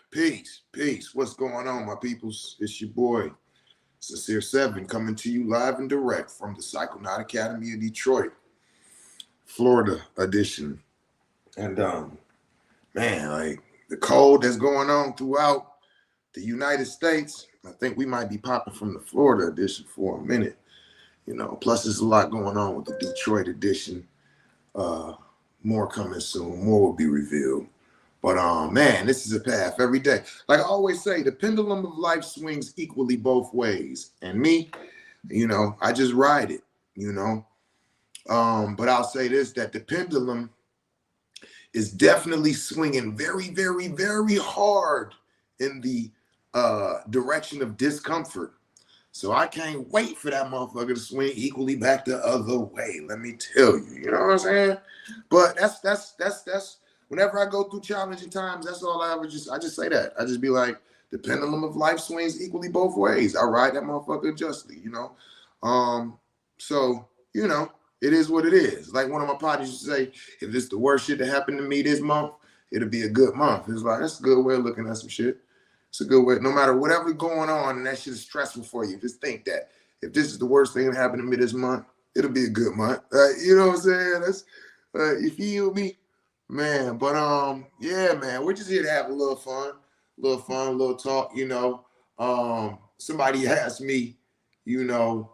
Peace, peace. What's going on, my peoples? It's your boy, Sincere Seven, coming to you live and direct from the Psychonaut Academy of Detroit, Florida edition. And man, like the cold that's going on throughout the United States, I think we might be popping from the Florida edition for a minute. Plus there's a lot going on with the Detroit edition. Uh, More coming soon. More will be revealed. But man, this is a path every day. Like I always say, the pendulum of life swings equally both ways. And me, I just ride it, you know. But I'll say this, that the pendulum is definitely swinging very, very, very hard in the direction of discomfort. So I can't wait for that motherfucker to swing equally back the other way. Let me tell you, you know what I'm saying? But that's whenever I go through challenging times, that's all I just say that. I just be like, the pendulum of life swings equally both ways. I ride that motherfucker justly, you know? So, it is what it is. Like one of my partners used to say, if it's the worst shit that happened to me this month, it'll be a good month. It's like, that's a good way of looking at some shit. It's a good way. No matter whatever's going on and that shit is stressful for you, just think that if this is the worst thing that happened to me this month, it'll be a good month. You know what I'm saying? That's you feel me, man. But yeah, man, we're just here to have a little fun, a little talk. Somebody asked me, a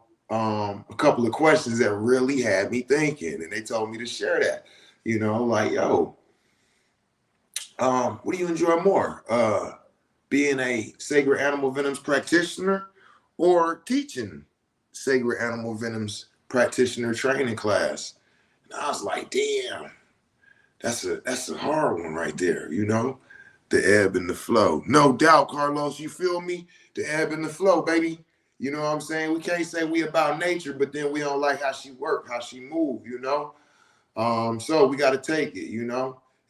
couple of questions that really had me thinking, and they told me to share that. Like, yo, what do you enjoy more? Being a sacred animal venoms practitioner or teaching sacred animal venoms practitioner training class? And I was like, damn, that's a hard one right there, the ebb and the flow. No doubt, Carlos, you feel me? The ebb and the flow, baby. You know what I'm saying? We can't say we about nature, but then we don't like how she work, how she move, So we got to take it.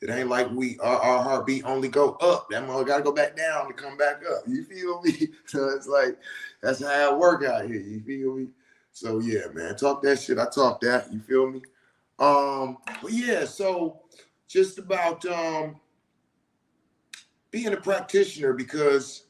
It ain't like our heartbeat only go up. That mother got to go back down to come back up. You feel me? So it's like, that's how it work out here. You feel me? So yeah, man, talk that shit. I talk that. You feel me? But yeah, so just about being a practitioner, because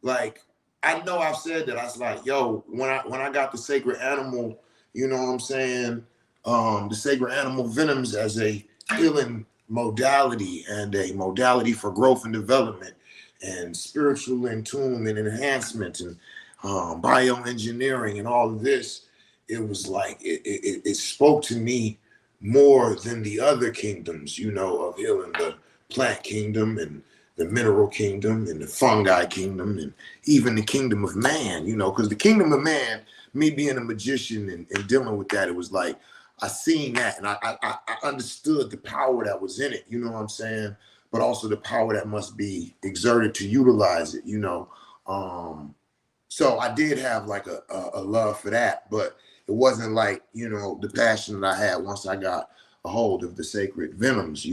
like I know I've said that. I was like, yo, when I got the sacred animal, you know what I'm saying? The sacred animal venoms as a healing modality and a modality for growth and development and spiritual attunement and enhancement and bioengineering and all of this. It was like it spoke to me more than the other kingdoms, of healing, the plant kingdom and the mineral kingdom and the fungi kingdom and even the kingdom of man, because the kingdom of man, me being a magician and dealing with that, it was like I seen that and I understood the power that was in it, you know what I'm saying? But also the power that must be exerted to utilize it, So I did have like a love for that, but it wasn't like, the passion that I had once I got a hold of the sacred venoms.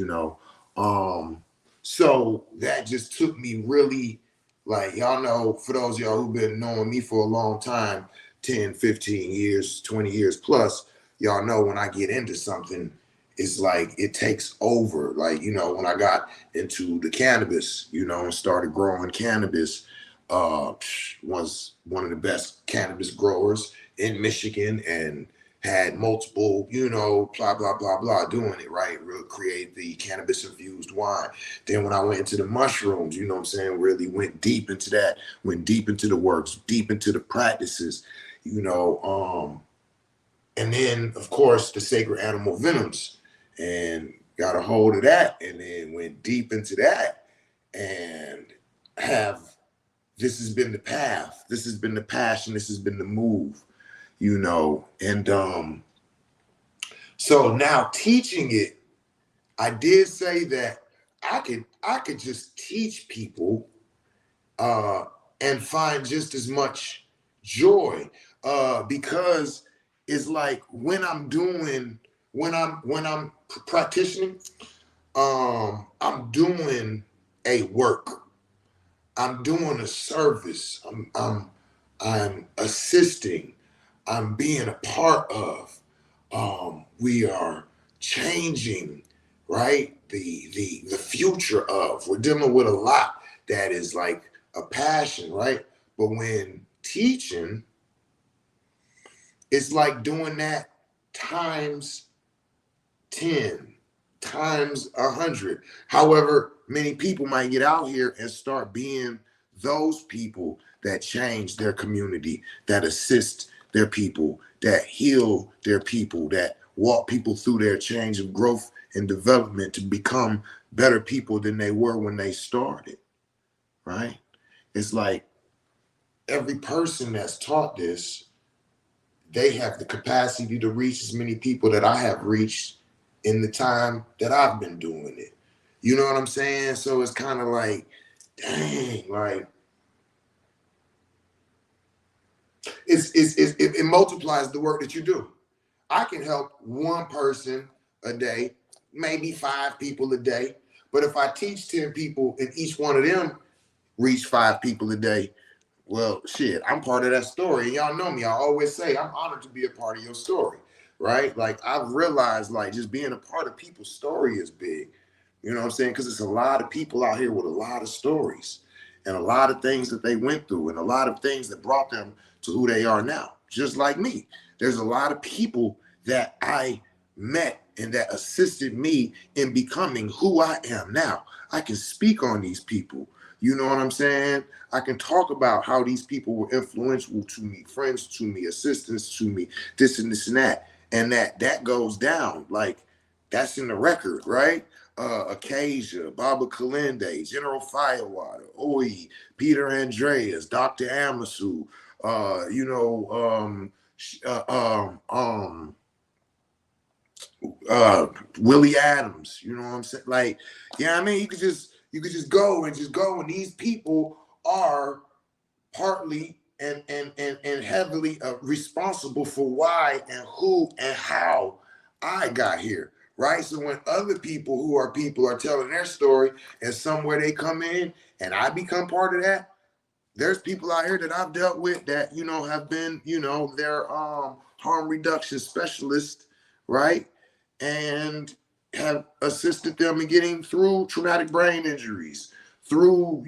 So that just took me really, like, y'all know, for those of y'all who've been knowing me for a long time, 10, 15 years, 20 years plus, y'all know when I get into something, it's like it takes over. Like, when I got into the cannabis, and started growing cannabis, was one of the best cannabis growers in Michigan and had multiple, blah, blah, blah, blah, doing it, right? Really create the cannabis infused wine. Then when I went into the mushrooms, you know what I'm saying, really went deep into that, went deep into the works, deep into the practices, and then of course the sacred animal venoms, and got a hold of that and then went deep into that and have, this has been the path, this has been the passion, this has been the move, and so now teaching it, I did say that I could just teach people and find just as much joy, because it's like when I'm practicing, I'm doing a work, I'm doing a service, I'm assisting, I'm being a part of. We are changing, right? The future of. We're dealing with a lot that is like a passion, right? But when teaching, it's like doing that times 10, times 100. However, many people might get out here and start being those people that change their community, that assist their people, that heal their people, that walk people through their change of growth and development to become better people than they were when they started, right? It's like every person that's taught this, they have the capacity to reach as many people that I have reached in the time that I've been doing it. You know what I'm saying? So it's kind of like, dang, like it multiplies the work that you do. I can help one person a day, maybe 5 people a day. But if I teach 10 people and each one of them reach 5 people a day, well, shit, I'm part of that story. And y'all know me. I always say I'm honored to be a part of your story, right? Like I've realized like just being a part of people's story is big. You know what I'm saying? Because it's a lot of people out here with a lot of stories and a lot of things that they went through and a lot of things that brought them to who they are now. Just like me. There's a lot of people that I met and that assisted me in becoming who I am now. I can speak on these people. You know what I'm saying? I can talk about how these people were influential to me, friends to me, assistants to me, this and this and that. And that goes down. Like that's in the record, right? Acacia, Baba Kalende, General Firewater, Oi, Peter Andreas, Dr. Amasu, you know, Willie Adams, you know what I'm saying? Like, yeah, I mean, you could just go, and these people are partly and heavily responsible for why and who and how I got here, right? So when other people are telling their story, and somewhere they come in, and I become part of that, there's people out here that I've dealt with that have been they're harm reduction specialists, right, and have assisted them in getting through traumatic brain injuries, through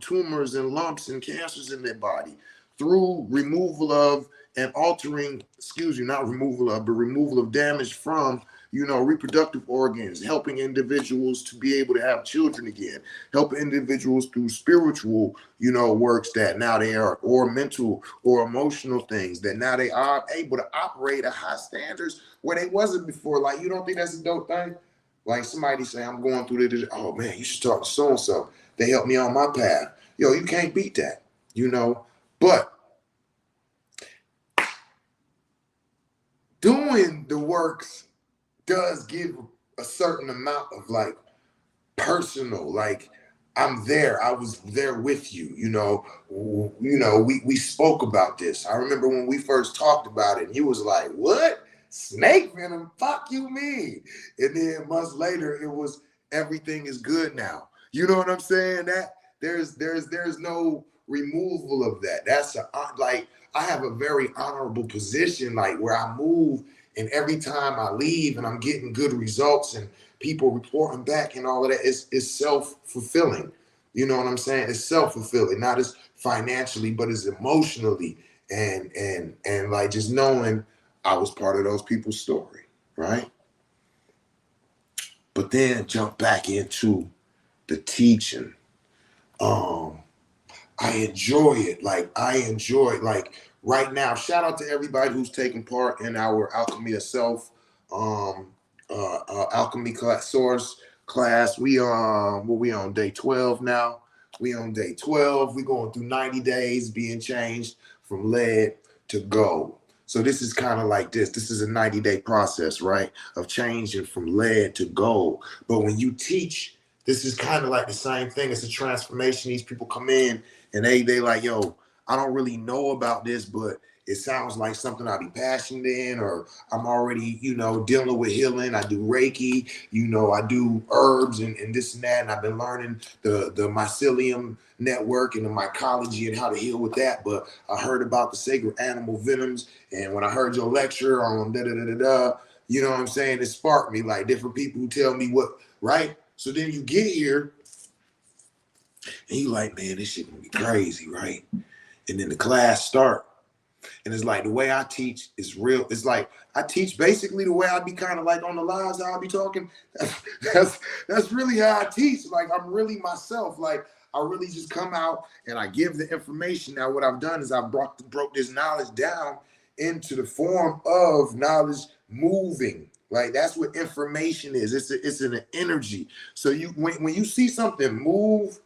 tumors and lumps and cancers in their body, through removal of and altering, excuse me, not removal of, but removal of damage from reproductive organs, helping individuals to be able to have children again, helping individuals through spiritual, works that now they are, or mental or emotional things that now they are able to operate at high standards where they wasn't before. Like, you don't think that's a dope thing? Like somebody say, I'm going through this. Oh man, you should talk to so-and-so. They helped me on my path. Yo, you can't beat that, But doing the works does give a certain amount of like personal, like I'm there, I was there with you, we spoke about this. I remember when we first talked about it and you was like, what? Snake venom? Fuck you mean? And then months later it was everything is good now. You know what I'm saying? That there's no removal of that. That's like I have a very honorable position, like where I move, and every time I leave and I'm getting good results and people reporting back and all of that, it's self-fulfilling. You know what I'm saying? It's self-fulfilling, not as financially, but as emotionally, and like just knowing I was part of those people's story, right? But then jump back into the teaching. I enjoy it. Like right now, shout out to everybody who's taking part in our Alchemy of Self alchemy source class. We on day 12 now. We on day 12. We going through 90 days being changed from lead to gold. So this is kind of like this. This is a 90-day process, right? Of changing from lead to gold. But when you teach, this is kind of like the same thing. It's a transformation. These people come in and they like, yo, I don't really know about this, but it sounds like something I'd be passionate in, or I'm already, dealing with healing. I do Reiki, I do herbs and this and that. And I've been learning the mycelium network and the mycology and how to heal with that. But I heard about the sacred animal venoms. And when I heard your lecture on You know what I'm saying? It sparked me, like different people who tell me what, right? So then you get here and you like, man, this shit gonna be crazy, right? And then the class start. And it's like the way I teach is real. It's like I teach basically the way I be kind of like on the lives, how I be talking. That's really how I teach. Like I'm really myself. Like I really just come out and I give the information. Now what I've done is I've broke this knowledge down into the form of knowledge moving. Like that's what information is. It's an energy. So you when you see something move,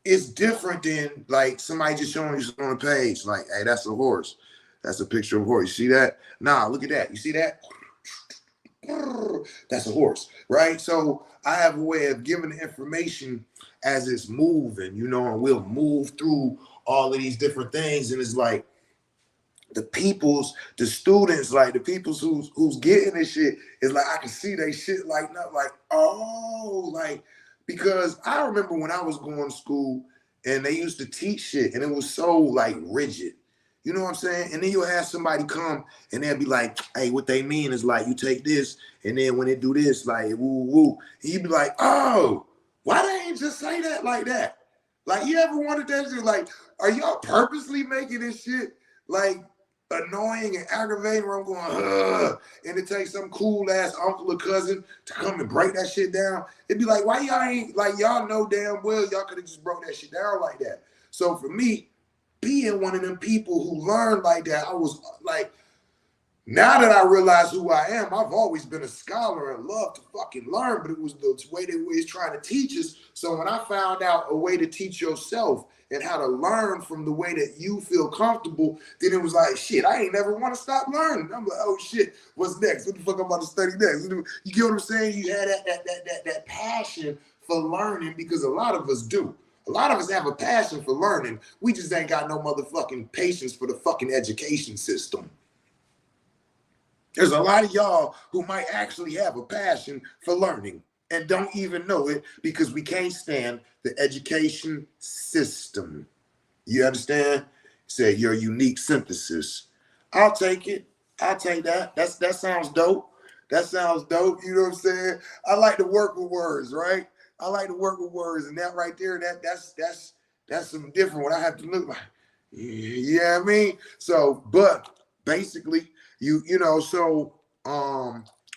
it's different than like somebody just showing you something on a page. Like, hey, that's a horse. That's a picture of a horse. You see that? Nah, look at that. You see that? That's a horse, right? So I have a way of giving the information as it's moving, you know, and we'll move through all of these different things. And it's like the students, like the people's who's getting this shit is like, I can see they shit like, not like, oh, like, because I remember when I was going to school and they used to teach shit and it was so like rigid. You know what I'm saying? And then you'll have somebody come and they'll be like, hey, what they mean is like, you take this and then when they do this, like, woo, woo. And you'd be like, oh, why they ain't just say that like that? Like, you ever wanted that shit? Like, are y'all purposely making this shit like annoying and aggravating where I'm going, ugh, and it takes some cool ass uncle or cousin to come and break that shit down? It'd be like, why y'all ain't, like, y'all know damn well y'all could have just broke that shit down like that. So for me, being one of them people who learned like that, I was like, now that I realize who I am, I've always been a scholar and loved to fucking learn, but it was the way they was trying to teach us. So when I found out a way to teach yourself and how to learn from the way that you feel comfortable, then it was like, shit, I ain't never want to stop learning. I'm like, oh shit, what's next? What the fuck I'm about to study next? You get what I'm saying? You had that passion for learning, because a lot of us do. A lot of us have a passion for learning. We just ain't got no motherfucking patience for the fucking education system. There's a lot of y'all who might actually have a passion for learning and don't even know it because we can't stand the education system. You understand? Say your unique synthesis. I'll take it. I'll take that. That sounds dope. That sounds dope. You know what I'm saying? I like to work with words, right? I like to work with words, and that right there, that's some different. What I have to look like. Yeah, I mean. So, but basically, you know. So,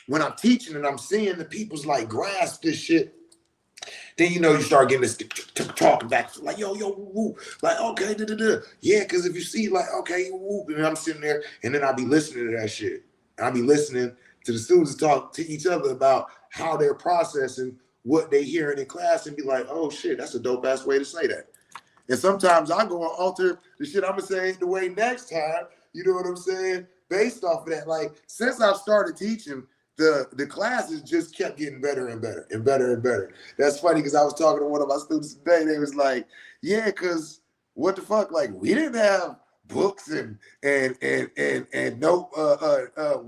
when I'm teaching and I'm seeing the people's like grasp this shit, then you know you start getting this talking back like yo woo, like okay yeah, because if you see like okay woo, and I'm sitting there and then I'll be listening to that shit. I'll be listening to the students talk to each other about how they're processing what they hear in class and be like, oh shit, that's a dope ass way to say that. And sometimes I go and alter the shit I'm gonna say the way next time. You know what I'm saying? Based off of that, like since I've started teaching, the classes just kept getting better and better and better and better. That's funny because I was talking to one of my students today. They was like, yeah, because what the fuck? Like we didn't have books and no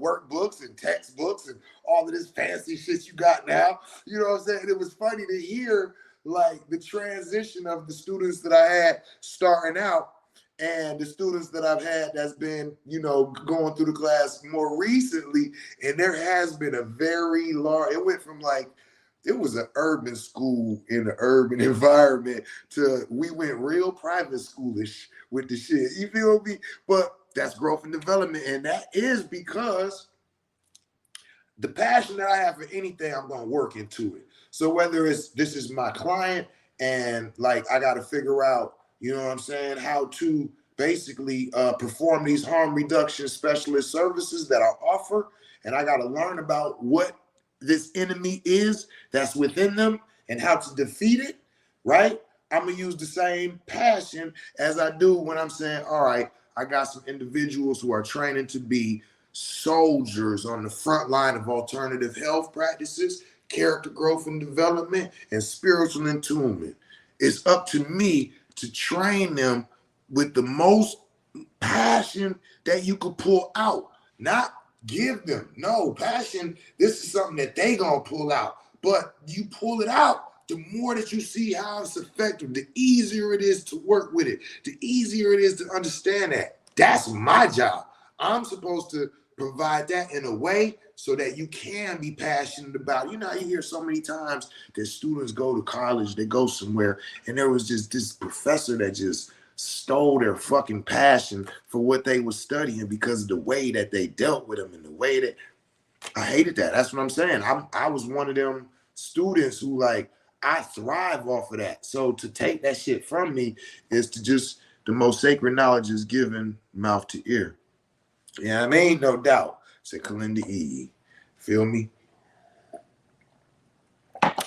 workbooks and textbooks and all of this fancy shit you got now. You know what I'm saying? It was funny to hear like the transition of the students that I had starting out and the students that I've had that's been, you know, going through the class more recently. And there has been a very large, it went from like, it was an urban school in an urban environment to we went real private schoolish with the shit. You feel me? But that's growth and development. And that is because the passion that I have for anything, I'm going to work into it. So whether it's, this is my client and like, I got to figure out, you know what I'm saying, how to basically perform these harm reduction specialist services that I offer. And I got to learn about what this enemy is that's within them and how to defeat it, right? I'm going to use the same passion as I do when I'm saying, all right, I got some individuals who are training to be soldiers on the front line of alternative health practices, character growth and development, and spiritual attunement. It's up to me to train them with the most passion that you could pull out, not give them. No, passion, this is something that they gonna pull out. But you pull it out, the more that you see how it's effective, the easier it is to work with it, the easier it is to understand that. That's my job. I'm supposed to provide that in a way so that you can be passionate about. You know, you hear so many times that students go to college, they go somewhere, and there was just this professor that just stole their fucking passion for what they were studying because of the way that they dealt with them and the way that I hated that. That's what I'm saying. I was one of them students who like I thrive off of that. So to take that shit from me is to just the most sacred knowledge is given mouth to ear. You know what I mean? No doubt. Said Kalinda E. Feel me?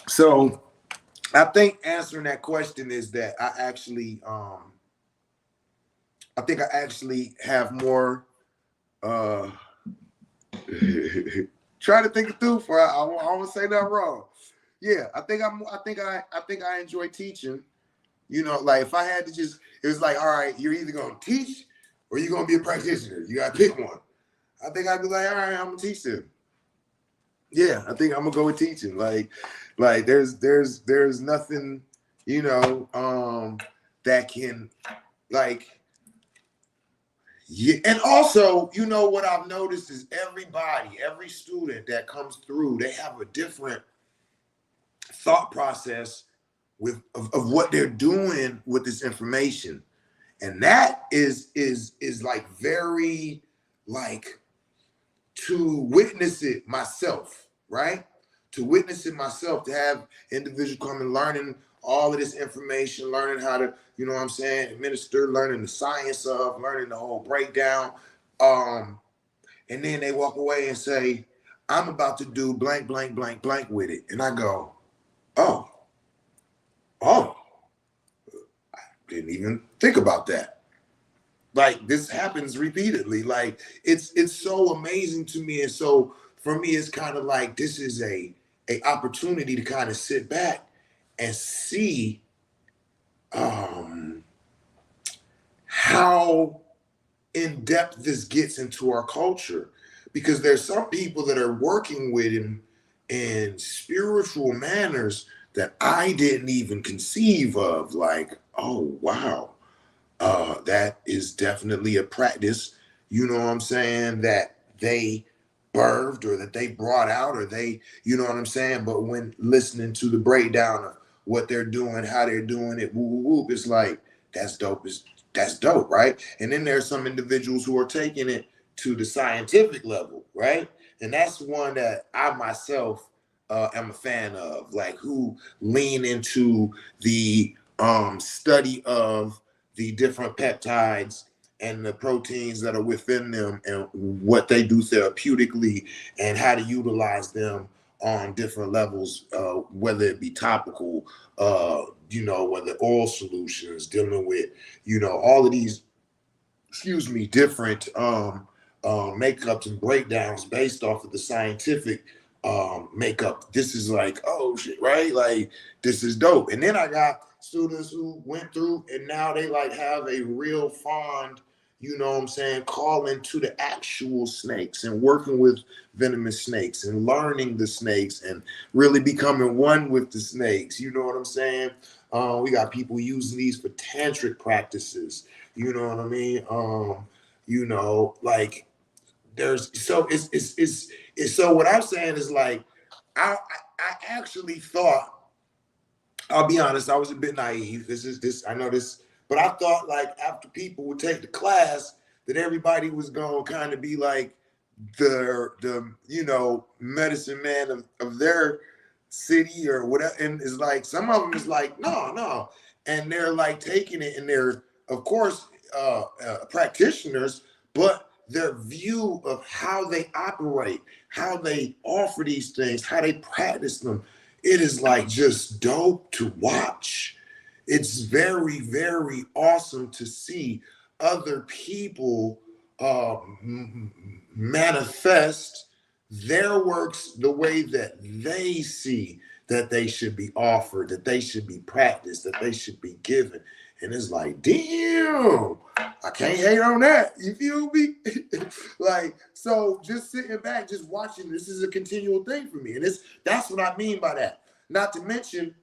So I think answering that question is that I actually have more try to think it through for I won't say that wrong. Yeah, I think I enjoy teaching. You know, like if I had to just, it was like, all right, you're either gonna teach or you're gonna be a practitioner. You gotta pick one. I think I'd be like, all right, I'm gonna teach them. Yeah, I think I'm gonna go with teaching. Like there's nothing, you know, that can like. Yeah, and also, you know what I've noticed is every student that comes through, they have a different thought process of what they're doing with this information. And that is like very like to witness it myself, right? To witness it myself, to have individuals come and learning all of this information, learning how to, you know what I'm saying, administer, learning the science of, learning the whole breakdown. And then they walk away and say, I'm about to do blank, blank, blank, blank with it. And I go, oh, I didn't even think about that. Like this happens repeatedly. Like it's so amazing to me. And so for me, it's kind of like this is a opportunity to kind of sit back and see how in depth this gets into our culture, because there's some people that are working with in spiritual manners that I didn't even conceive of. Like, oh wow, that is definitely a practice. You know what I'm saying? That they birthed or that they brought out or they, you know what I'm saying? But when listening to the breakdown of what they're doing, how they're doing it, whoop, whoop, whoop, it's like, that's dope. That's dope, right? And then there's some individuals who are taking it to the scientific level, right? And that's one that I myself am a fan of, like who lean into the study of the different peptides and the proteins that are within them and what they do therapeutically and how to utilize them on different levels, whether it be topical, you know, whether oil solutions, dealing with, you know, all of these, different makeups and breakdowns based off of the scientific makeup. This is like, oh shit, right? Like this is dope. And then I got students who went through and now they like have a real fond, you know what I'm saying, calling to the actual snakes and working with venomous snakes and learning the snakes and really becoming one with the snakes. You know what I'm saying? We got people using these for tantric practices. You know what I mean? You know, like there's so it's so what I'm saying is like I actually thought, I'll be honest, I was a bit naive. I know this, but I thought like after people would take the class that everybody was gonna kind of be like the you know medicine man of their city or whatever. And it's like some of them is like no, and they're like taking it and they're of course practitioners, but their view of how they operate, how they offer these things, how they practice them, it is like just dope to watch. It's very, very awesome to see other people manifest their works the way that they see that they should be offered, that they should be practiced, that they should be given. And it's like, damn, I can't hate on that. You feel me? Like, so just sitting back, just watching, this is a continual thing for me. And that's what I mean by that. Not to mention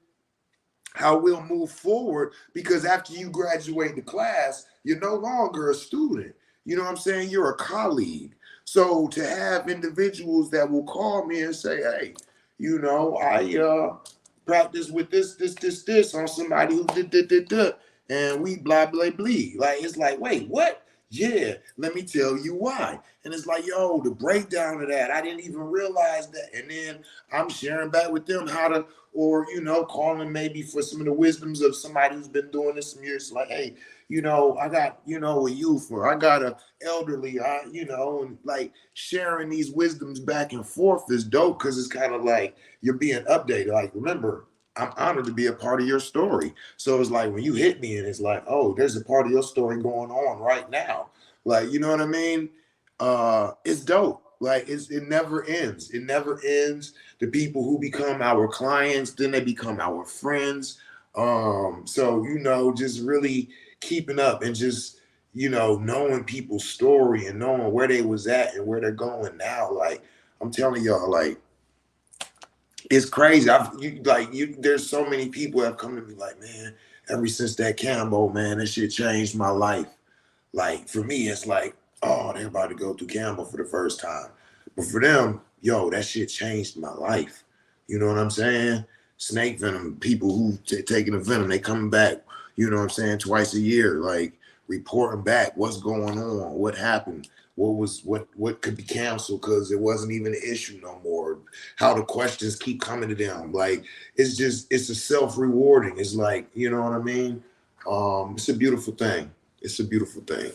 how we'll move forward, because after you graduate the class, you're no longer a student. You know what I'm saying? You're a colleague. So to have individuals that will call me and say, hey, I practice with this on somebody who did, and we blah blah blah. Like it's like, wait, what? Yeah, let me tell you why. And it's like, yo, the breakdown of that, I didn't even realize that. And then I'm sharing back with them how to, or calling maybe for some of the wisdoms of somebody who's been doing this some years. Like, hey, I got, a youth, or I got a elderly, and like sharing these wisdoms back and forth is dope, because it's kind of like you're being updated. Like, remember, I'm honored to be a part of your story. So it's like when you hit me and it's like, oh, there's a part of your story going on right now. Like, you know what I mean? It's dope. Like it never ends. It never ends. The people who become our clients, then they become our friends. So just really keeping up and just knowing people's story and knowing where they was at and where they're going now. Like I'm telling y'all, like it's crazy. There's so many people that have come to me like, man, ever since that Cambo, man, that shit changed my life. Like for me, it's like, oh, they're about to go through Cambo for the first time. But for them, yo, that shit changed my life. You know what I'm saying? Snake venom, people who taking the venom, they coming back, you know what I'm saying, twice a year, like reporting back what's going on, what happened, what could be canceled because it wasn't even an issue no more, how the questions keep coming to them. Like it's a self-rewarding. It's like, you know what I mean? It's a beautiful thing. It's a beautiful thing.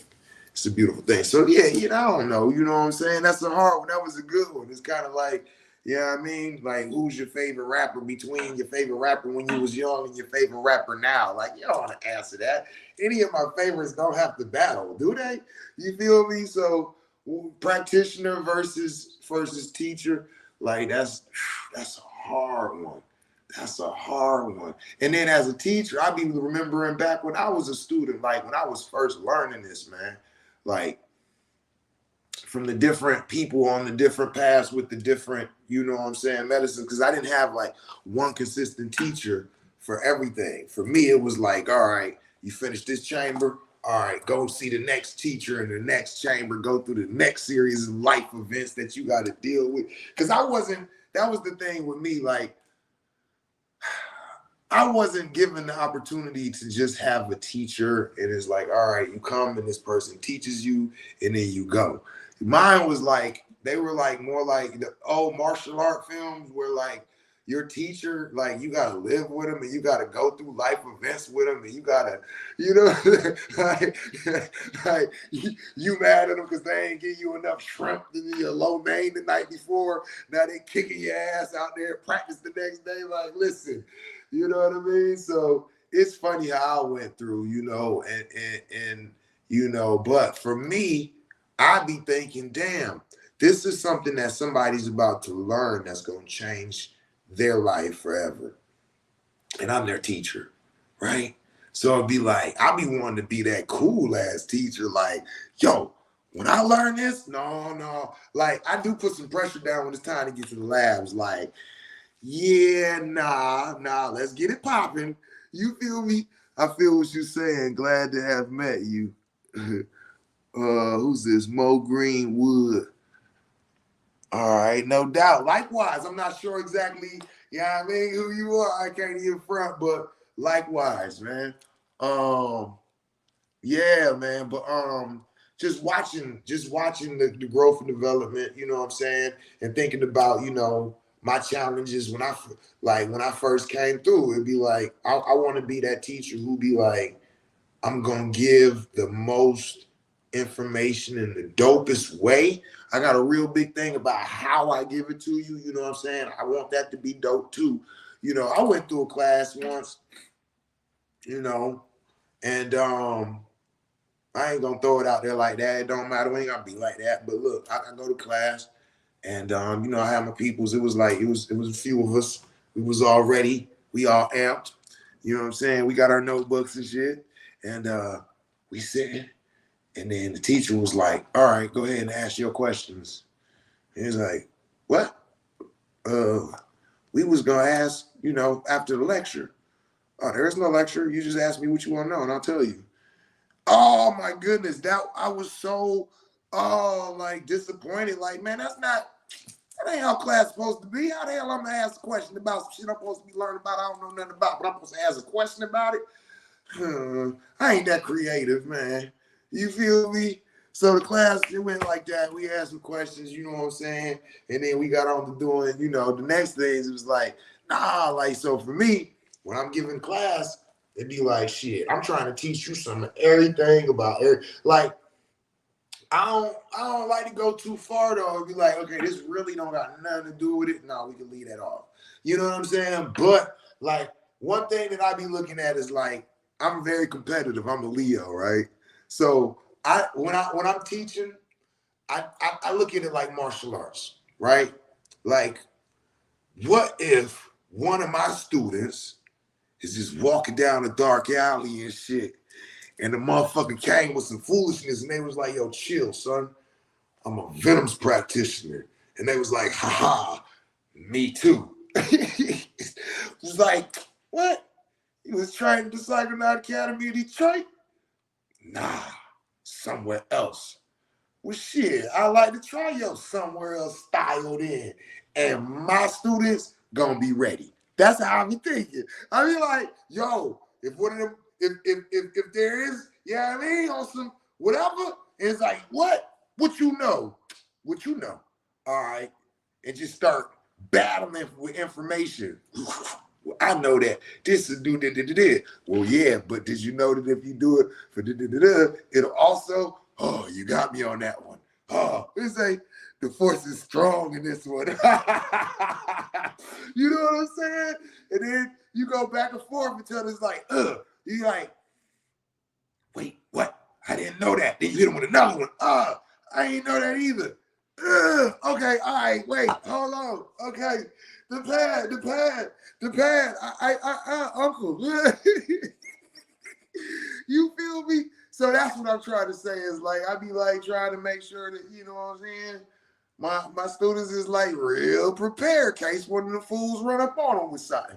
It's a beautiful thing. So yeah, I don't know. You know what I'm saying? That's a hard one. That was a good one. It's kind of like, I mean? Like, who's your favorite rapper between your favorite rapper when you was young and your favorite rapper now? Like, you don't want to answer that. Any of my favorites don't have to battle, do they? You feel me? So practitioner versus teacher, like that's a hard one. That's a hard one. And then as a teacher, I be remembering back when I was a student, like when I was first learning this, man, like from the different people on the different paths with the different, medicine, because I didn't have like one consistent teacher for everything. For me, it was like, all right, you finish this chamber, all right, go see the next teacher in the next chamber, go through the next series of life events that you got to deal with. Because that was the thing with me, like, I wasn't given the opportunity to just have a teacher and it's like, all right, you come and this person teaches you and then you go. Mine was like, they were like more like the old martial art films where like your teacher, like you got to live with them and you got to go through life events with them and you got to, like you mad at them because they ain't give you enough shrimp in your lo mein the night before. Now they kicking your ass out there, practice the next day. Like, listen, you know what I mean? So it's funny how I went through, and but for me, I be thinking, damn, this is something that somebody's about to learn that's going to change their life forever. And I'm their teacher, right? So it'd be like, I'll be wanting to be that cool ass teacher, like, yo, when I learn this, no. Like, I do put some pressure down when it's time to get to the labs, like, yeah, nah, let's get it popping. You feel me? I feel what you're saying. Glad to have met you. Who's this? Mo Greenwood. All right, no doubt. Likewise, I'm not sure exactly, who you are. I can't even front, but likewise, man. Yeah, man. But just watching the growth and development, you know what I'm saying, and thinking about, my challenges when I first came through, it'd be like, I want to be that teacher who be like, I'm gonna give the most information in the dopest way. I got a real big thing about how I give it to you. You know what I'm saying? I want that to be dope too. I went through a class once, and I ain't gonna throw it out there like that. It don't matter. We ain't gonna be like that. But look, I go to class, and I had my peoples. It was a few of us. We all amped. You know what I'm saying? We got our notebooks and shit, and we sitting. And then the teacher was like, all right, go ahead and ask your questions. And he's like, what? We was gonna ask, after the lecture. Oh, there's no lecture. You just ask me what you want to know, and I'll tell you. Oh my goodness, that I was so all like disappointed. Like, man, that ain't how class supposed to be. How the hell I'm gonna ask a question about some shit I'm supposed to be learning about? I don't know nothing about, but I'm supposed to ask a question about it. I ain't that creative, man. You feel me? So the class, it went like that. We asked some questions, you know what I'm saying? And then we got on to doing, the next things. It was like, nah, like, so for me, when I'm giving class, it'd be like, shit, I'm trying to teach you some everything about like, I don't like to go too far though. It'd be like, okay, this really don't got nothing to do with it. No, we can leave that off. You know what I'm saying? But like one thing that I be looking at is like I'm very competitive. I'm a Leo, right? So when I'm teaching, I look at it like martial arts, right? Like, what if one of my students is just walking down a dark alley and shit, and the motherfucker came with some foolishness, and they was like, yo, chill, son. I'm a Venoms practitioner. And they was like, haha, me too. It was like, what? He was trained at the Psychonaut Academy of Detroit? Nah, somewhere else. Well, shit, I like to try your somewhere else style then. And my students gonna be ready. That's how I be thinking. I be like, yo, if one of them, if there is, yeah, I mean, on some whatever, it's like, what? What you know? What you know? All right. And just start battling with information. Well, I know that this is do da. Well, yeah, but did you know that if you do it for da, it'll also, oh, you got me on that one. Oh, this ain't, the force is strong in this one. You know what I'm saying? And then you go back and forth until it's like, you like, wait, what? I didn't know that. Then you hit him with another one. I ain't know that either. Okay, all right, wait, hold on. Okay, the pad. Uncle. You feel me? So that's what I'm trying to say is like, I be like trying to make sure that, you know what I'm saying? My students is like real prepared in case one of the fools run up on them with something.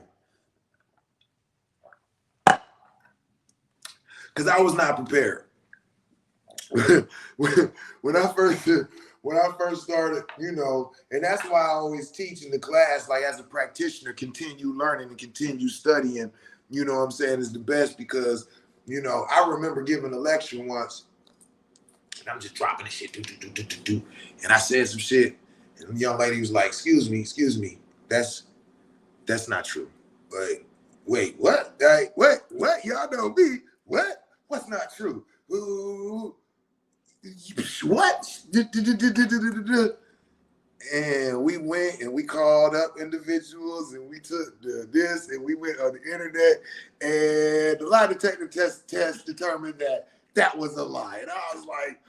Because I was not prepared. when I first started, and that's why I always teach in the class, like as a practitioner, continue learning and continue studying, you know what I'm saying, is the best because, I remember giving a lecture once and I'm just dropping the shit, do. And I said some shit and the young lady was like, excuse me, that's not true. Like, wait, what? Like, what? Y'all know me. What? What's not true? What? And we went and we called up individuals and we took this and we went on the internet and the lie detector test determined that was a lie. And I was like,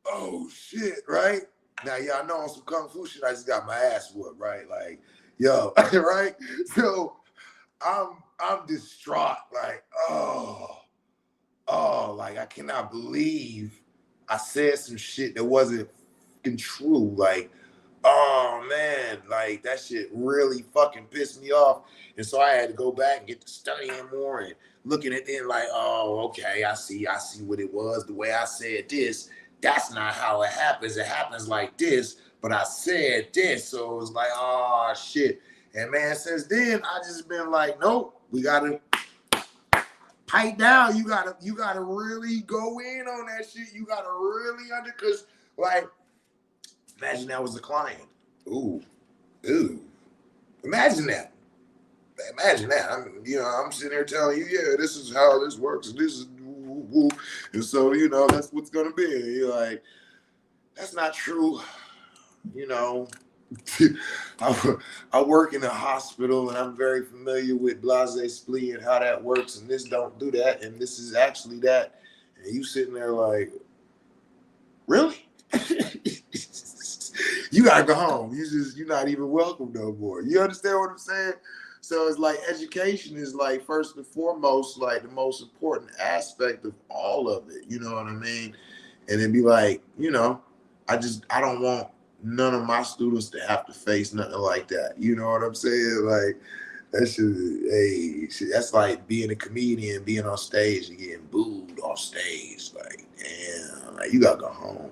oh shit, right? Now y'all know on some kung fu shit, I just got my ass whooped, right? Like, yo, right? So I'm distraught, like, like I cannot believe I said some shit that wasn't fucking true. Like, oh man, like that shit really fucking pissed me off. And so I had to go back and get to studying more and looking at it like, oh, okay, I see what it was. The way I said this, that's not how it happens. It happens like this, but I said this. So it was like, oh shit. And man, since then, I just been like, nope, we gotta pipe down. You gotta really go in on that shit. You gotta really cause like, imagine that was a client. Ooh. Imagine that. I'm sitting here telling you, yeah, this is how this works. And this is woo. And so, that's what's gonna be. And you're like, that's not true. I work in a hospital and I'm very familiar with blase splee and how that works. And this don't do that. And this is actually that. And you sitting there like, really? You gotta go home. You're not even welcome no more. You understand what I'm saying? So it's like education is like first and foremost, like the most important aspect of all of it. You know what I mean? And it'd be like, I don't want none of my students to have to face nothing like that. You know what I'm saying? Like that's like being a comedian, being on stage and getting booed off stage. Like, damn, like you gotta go home.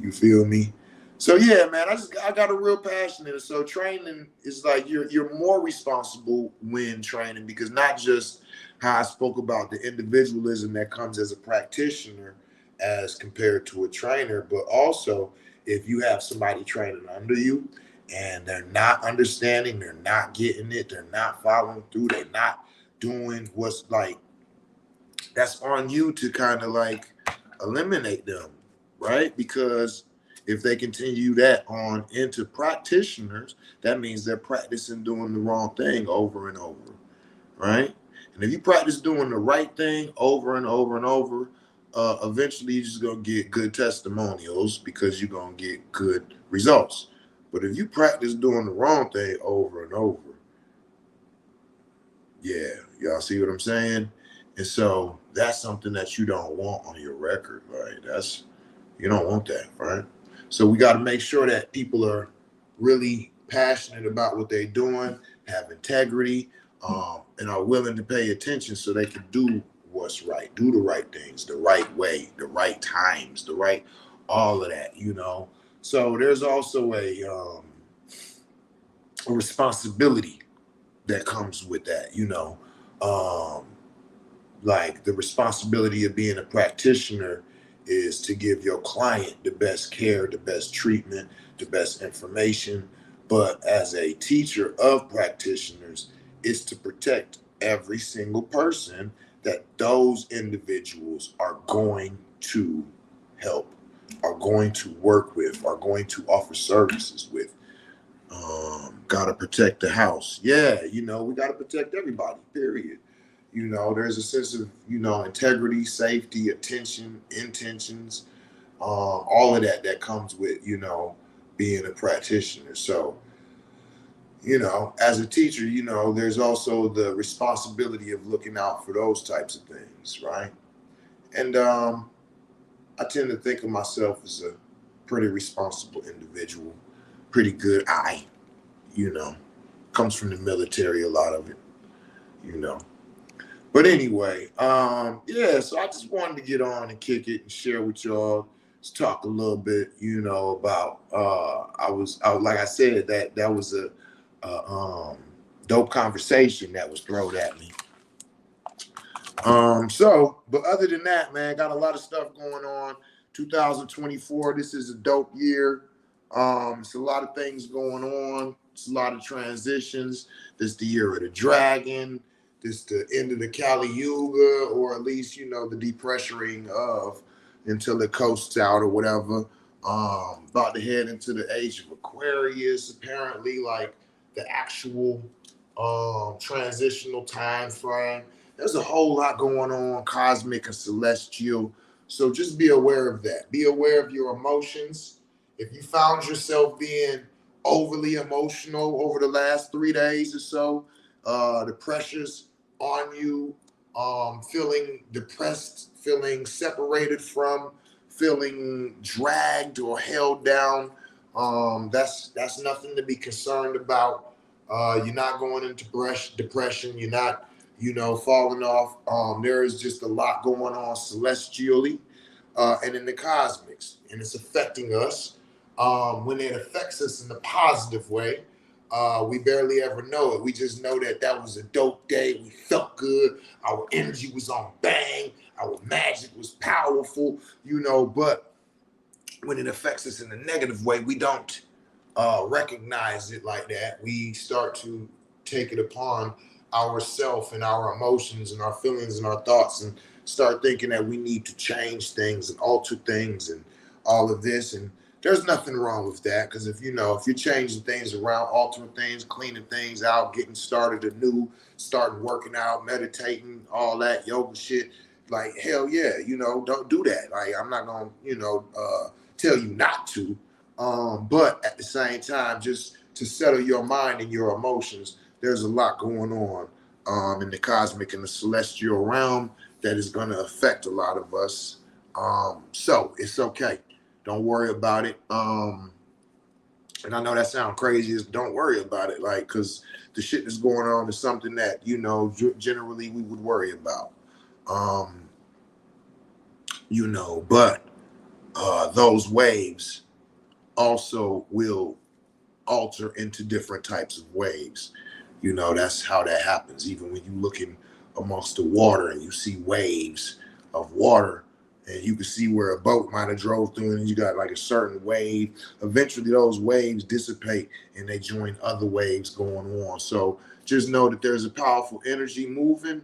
You feel me? So yeah, man, I got a real passion in it. So training is like you're more responsible when training, because not just how I spoke about the individualism that comes as a practitioner as compared to a trainer, but also if you have somebody training under you and they're not understanding, they're not getting it, they're not following through, they're not doing what's like, that's on you to kind of like eliminate them, right? Because if they continue that on into practitioners, that means they're practicing doing the wrong thing over and over, right? And if you practice doing the right thing over and over and over, eventually you're just gonna get good testimonials because you're gonna get good results. But if you practice doing the wrong thing over and over, yeah, y'all see what I'm saying? And so that's something that you don't want on your record, right? You don't want that, right? So we got to make sure that people are really passionate about what they're doing, have integrity, and are willing to pay attention so they can do what's right, do the right things, the right way, the right times, all of that, you know. So there's also a responsibility that comes with that, you know. Like the responsibility of being a practitioner is to give your client the best care, the best treatment, the best information. But as a teacher of practitioners, it's to protect every single person that those individuals are going to help, are going to work with, are going to offer services with. Gotta protect the house. Yeah, you know, we gotta protect everybody, period. You know, there's a sense of, you know, integrity, safety, attention, intentions, all of that comes with, you know, being a practitioner. So, you know, as a teacher, you know, there's also the responsibility of looking out for those types of things, right? And I tend to think of myself as a pretty responsible individual, pretty good eye, you know, comes from the military, a lot of it, you know. But anyway, yeah, so I just wanted to get on and kick it and share with y'all. Let's talk a little bit, you know, about like I said, that was a dope conversation that was thrown at me. But other than that, man, got a lot of stuff going on. 2024, this is a dope year. It's a lot of things going on. It's a lot of transitions. This the year of the dragon. This the end of the Kali Yuga, or at least, you know, the depressuring of until it coasts out or whatever. About to head into the age of Aquarius, apparently, like the actual transitional time frame. There's a whole lot going on, cosmic and celestial. So just be aware of that. Be aware of your emotions. If you found yourself being overly emotional over the last 3 days or so, the pressures on you, feeling depressed, feeling separated from, feeling dragged or held down, that's nothing to be concerned about. You're not going into depression. You're not, you know, falling off. There is just a lot going on celestially and in the cosmics, and it's affecting us. When it affects us in a positive way, we barely ever know it. We just know that that was a dope day. We felt good. Our energy was on bang. Our magic was powerful, you know. But when it affects us in a negative way, we don't recognize it like that. We start to take it upon ourselves and our emotions and our feelings and our thoughts, and start thinking that we need to change things and alter things and all of this. And there's nothing wrong with that, because if you're changing things around, altering things, cleaning things out, getting started anew, starting working out, meditating, all that yoga shit, like hell yeah, don't do that. Like I'm not gonna tell you not to, but at the same time, just to settle your mind and your emotions, there's a lot going on in the cosmic and the celestial realm that is going to affect a lot of us. So it's okay. Don't worry about it. And I know that sounds crazy, is don't worry about it, like, because the shit that's going on is something that, generally we would worry about. But those waves also will alter into different types of waves. You know, that's how that happens. Even when you looking amongst the water and you see waves of water, and you can see where a boat might have drove through, and you got like a certain wave. Eventually, those waves dissipate and they join other waves going on. So just know that there's a powerful energy moving,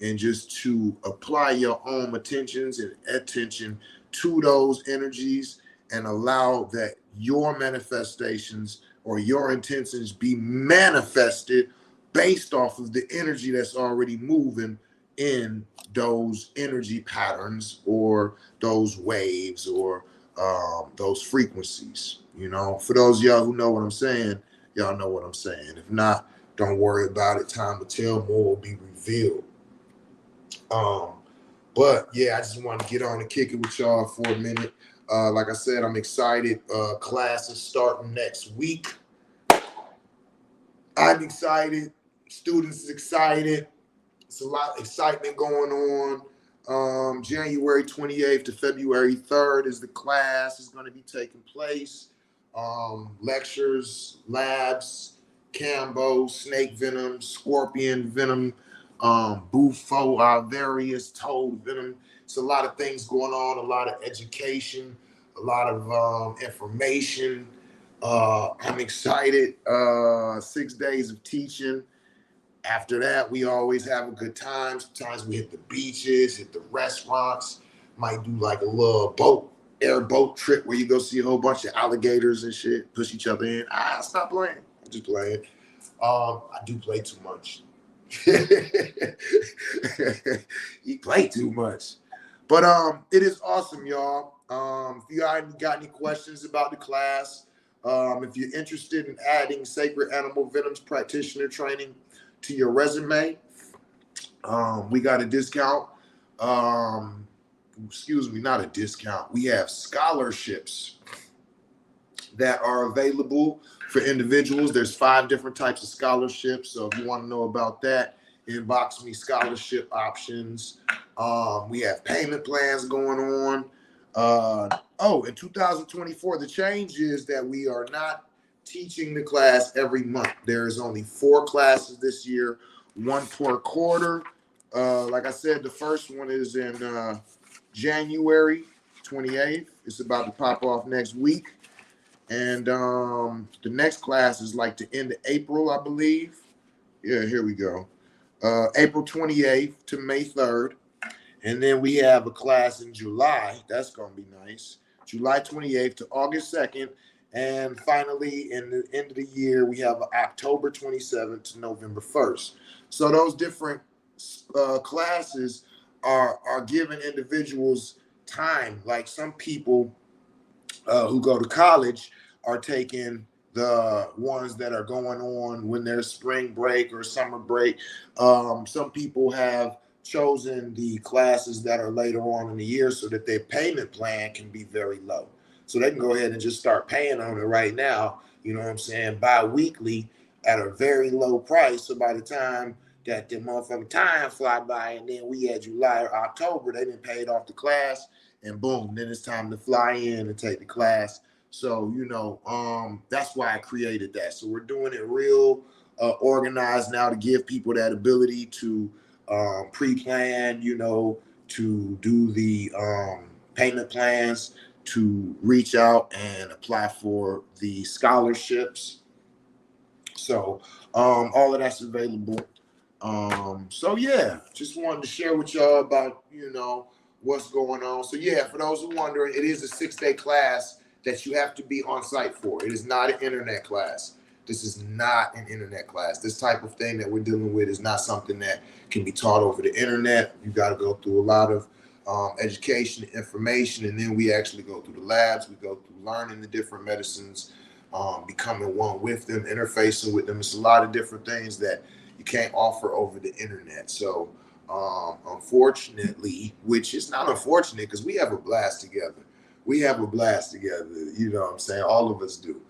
and just to apply your own attentions and attention to those energies and allow that your manifestations or your intentions be manifested based off of the energy that's already moving in those energy patterns or those waves or those frequencies. You know, for those of y'all who know what I'm saying, y'all know what I'm saying. If not, don't worry about it. Time will tell, more will be revealed. Um, but yeah, I just wanted to get on and kick it with y'all for a minute. Like I said, I'm excited. Class is starting next week. I'm excited. Students is excited. It's a lot of excitement going on. January 28th to February 3rd is the class is going to be taking place. Lectures, labs, Cambo, snake venom, scorpion venom, bufo, various toad venom. It's a lot of things going on, a lot of education, a lot of information. I'm excited. 6 days of teaching. After that, we always have a good time. Sometimes we hit the beaches, hit the restaurants, might do like a little airboat trip where you go see a whole bunch of alligators and shit, push each other in. Stop playing. I'm just playing. I do play too much. You play too much. But it is awesome, y'all. If you got any questions about the class, if you're interested in adding Sacred Animal Venoms Practitioner training to your resume, we got a discount. Excuse me, not a discount. We have scholarships that are available for individuals. There's 5 different types of scholarships. So if you want to know about that, inbox me scholarship options. We have payment plans going on. In 2024, the change is that we are not teaching the class every month. There's only 4 classes this year, 1 per quarter. Like I said, the first one is in January 28th. It's about to pop off next week. And the next class is like the end of April, I believe. Yeah, here we go. April 28th to May 3rd. And then we have a class in July. That's going to be nice. July 28th to August 2nd. And finally, in the end of the year, we have October 27th to November 1st. So those different classes are giving individuals time. Like some people who go to college are taking the ones that are going on when there's spring break or summer break. Some people have chosen the classes that are later on in the year so that their payment plan can be very low. So they can go ahead and just start paying on it right now, you know what I'm saying, bi-weekly at a very low price. So by the time that the motherfucking time fly by and then we at July or October, they done paid off the class and boom, then it's time to fly in and take the class. So, you know, that's why I created that. So we're doing it real organized now to give people that ability to pre-plan, you know, to do the payment plans, to reach out and apply for the scholarships. So all of that's available. So yeah, just wanted to share with y'all about, you know, what's going on. So yeah, for those who are wondering, it is a 6-day class that you have to be on site for. It is not an internet class. This is not an internet class. This type of thing that we're dealing with is not something that can be taught over the internet. You got to go through a lot of education, information, and then we actually go through the labs. We go through learning the different medicines, becoming one with them, interfacing with them. It's a lot of different things that you can't offer over the internet. So unfortunately, which is not unfortunate because we have a blast together. We have a blast together. You know what I'm saying? All of us do.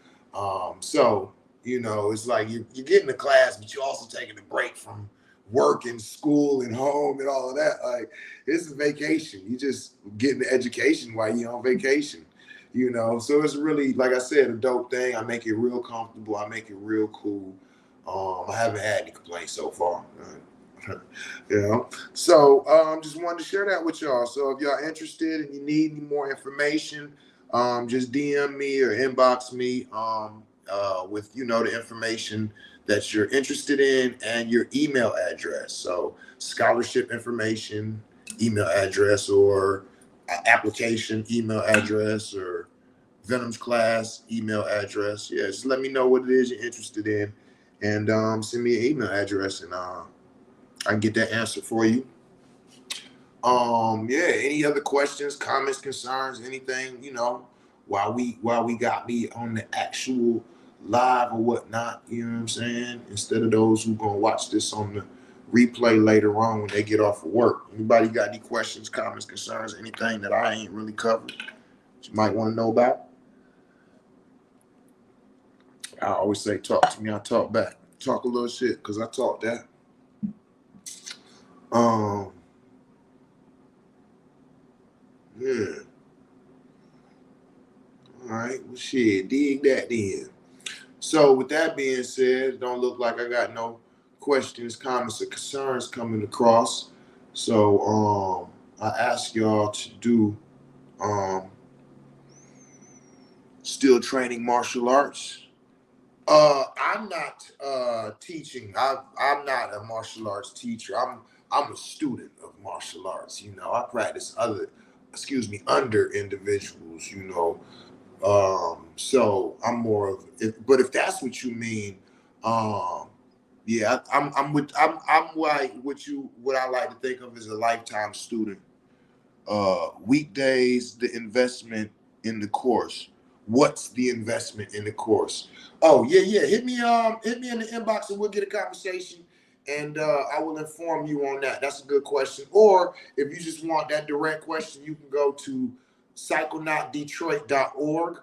So, you know, it's like you're getting the class, but you're also taking a break from work and school and home and all of that. Like, it's a vacation. You just getting the education while you're on vacation, you know? So it's really, like I said, a dope thing. I make it real comfortable. I make it real cool. I haven't had any complaints so far. You know, so just wanted to share that with y'all. So if y'all interested and you need any more information, just DM me or inbox me with, you know, the information that you're interested in and your email address. So scholarship information, email address, or application email address, or Venoms class email address. Yeah, just let me know what it is you're interested in, and send me an email address, and I can get that answer for you. Yeah, any other questions, comments, concerns, anything, you know, while we got me on the actual live or whatnot, you know what I'm saying? Instead of those who gonna watch this on the replay later on when they get off of work. Anybody got any questions, comments, concerns, anything that I ain't really covered that you might want to know about? I always say, talk to me, I talk back. Talk a little shit, because I talk that. Yeah. All right. Well, shit, dig that then. So with that being said, don't look like I got no questions, comments, or concerns coming across. So I ask y'all to do still training martial arts. I'm not teaching. I'm not a martial arts teacher. I'm a student of martial arts. You know, I practice under individuals. You know, so I'm more of it. But if that's what you mean, yeah, I'm like what I like to think of as a lifetime student. Weekdays, the investment in the course. What's the investment in the course? Oh, yeah. Hit me in the inbox and we'll get a conversation, and I will inform you on that. That's a good question. Or if you just want that direct question, you can go to psychonautdetroit.org.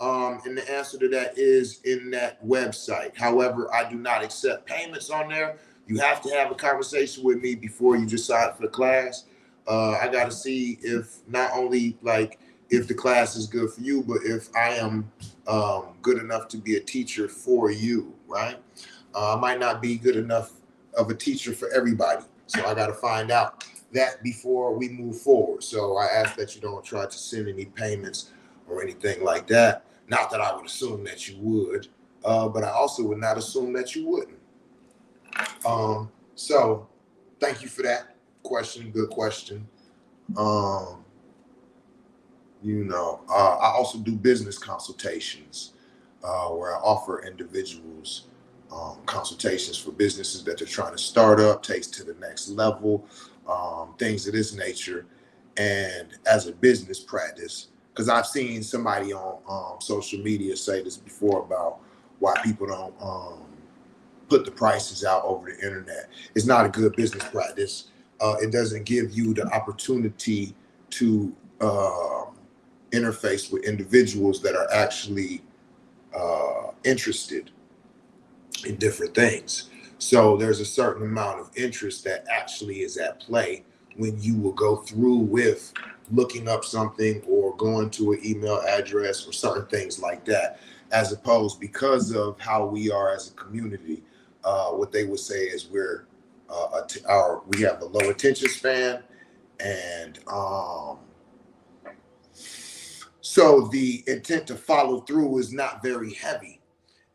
And the answer to that is in that website. However, I do not accept payments on there. You have to have a conversation with me before you decide for the class. I got to see if not only like if the class is good for you, but if I am good enough to be a teacher for you, right? I might not be good enough of a teacher for everybody. So I got to find out that before we move forward. So I ask that you don't try to send any payments or anything like that. Not that I would assume that you would, but I also would not assume that you wouldn't. So thank you for that question. Good question. You know, I also do business consultations where I offer individuals consultations for businesses that they're trying to start up, takes to the next level, things of this nature. And as a business practice, because I've seen somebody on social media say this before about why people don't put the prices out over the internet. It's not a good business practice. It doesn't give you the opportunity to interface with individuals that are actually interested in different things. So there's a certain amount of interest that actually is at play when you will go through with looking up something or going to an email address or certain things like that, as opposed because of how we are as a community. What they would say is we have a low attention span, and so the intent to follow through is not very heavy.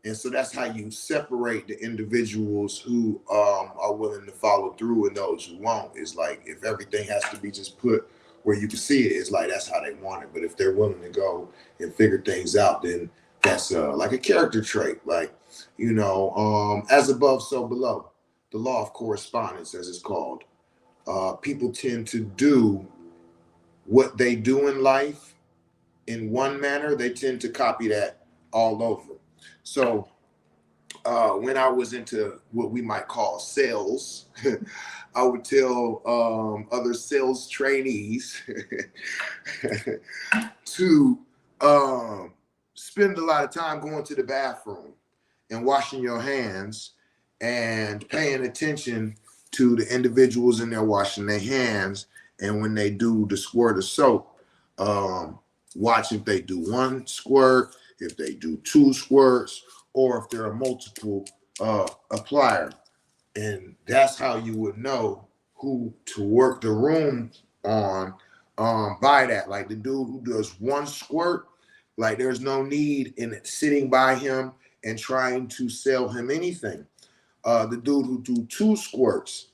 And so that's how you separate the individuals who are willing to follow through and those who won't. Is like if everything has to be just put where you can see it, it's like that's how they want it. But if they're willing to go and figure things out, then that's like a character trait. Like, you know, as above, so below. The law of correspondence, as it's called. People tend to do what they do in life in one manner. They tend to copy that all over. So when I was into what we might call sales, I would tell other sales trainees to spend a lot of time going to the bathroom and washing your hands and paying attention to the individuals in there washing their hands. And when they do the squirt of soap, watch if they do one squirt, if they do two squirts, or if there are multiple applier. And that's how you would know who to work the room on by that. Like the dude who does one squirt, like there's no need in sitting by him and trying to sell him anything. The dude who do two squirts,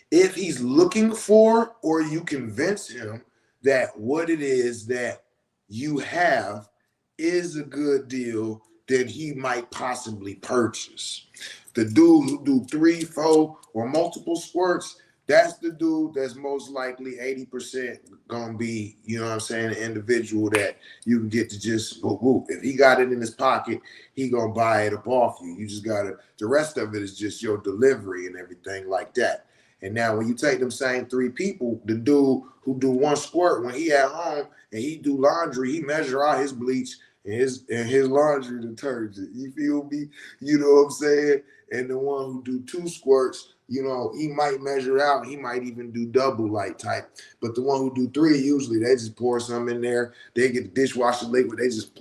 if he's looking for, or you convince him that what it is that you have is a good deal, then he might possibly purchase. The dude who do 3, 4, or multiple squirts, that's the dude that's most likely 80% gonna be, you know what I'm saying, an individual that you can get to just whoop, whoop. If he got it in his pocket, he gonna buy it up off you. You just gotta, the rest of it is just your delivery and everything like that. And now when you take them same 3 people, the dude who do one squirt, when he at home and he do laundry, he measure out his bleach and his laundry detergent. You feel me? You know what I'm saying? And the one who do 2 squirts, you know, he might measure out. He might even do double like type. But the one who do 3, usually they just pour some in there. They get the dishwasher liquid. They just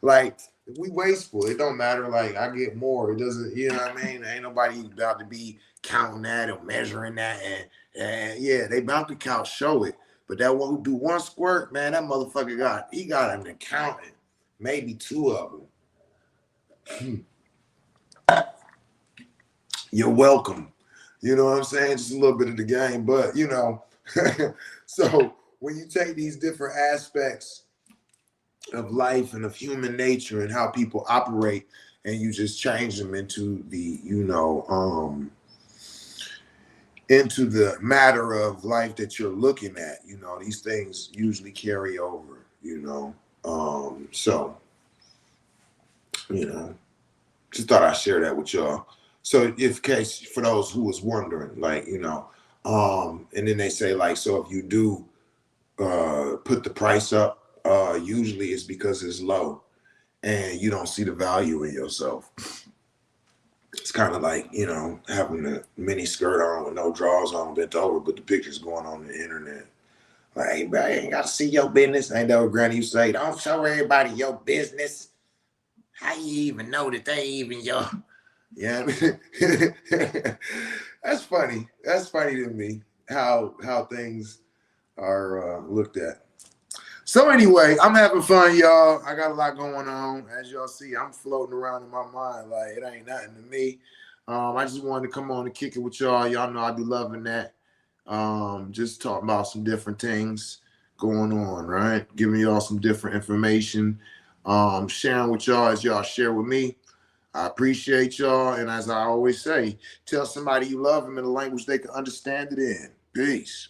like, we wasteful. It don't matter. Like I get more. It doesn't. You know what I mean? Ain't nobody about to be counting that or measuring that. And yeah, they about to count show it. But that one who do one squirt, man, that motherfucker got an accountant, maybe 2 of them. You're welcome. You know what I'm saying? Just a little bit of the game, but you know. So when you take these different aspects of life and of human nature and how people operate, and you just change them into the, you know, into the matter of life that you're looking at, you know, these things usually carry over, you know. So, you know, just thought I'd share that with y'all. So if case for those who was wondering, like, you know, and then they say like, so if you do put the price up, usually it's because it's low and you don't see the value in yourself. It's kind of like, you know, having a mini skirt on with no drawers on, bent over, but the picture's going on the internet. Like, hey, bro, you ain't got to see your business. Ain't that what Granny used to say? Don't show everybody your business. How you even know that they even your... Yeah, that's funny. That's funny to me how things are looked at. So anyway, I'm having fun, y'all. I got a lot going on. As y'all see, I'm floating around in my mind like it ain't nothing to me. I just wanted to come on and kick it with y'all. Y'all know I be loving that. Just talking about some different things going on, right? Giving y'all some different information. Sharing with y'all as y'all share with me. I appreciate y'all. And as I always say, tell somebody you love them in a language they can understand it in. Peace.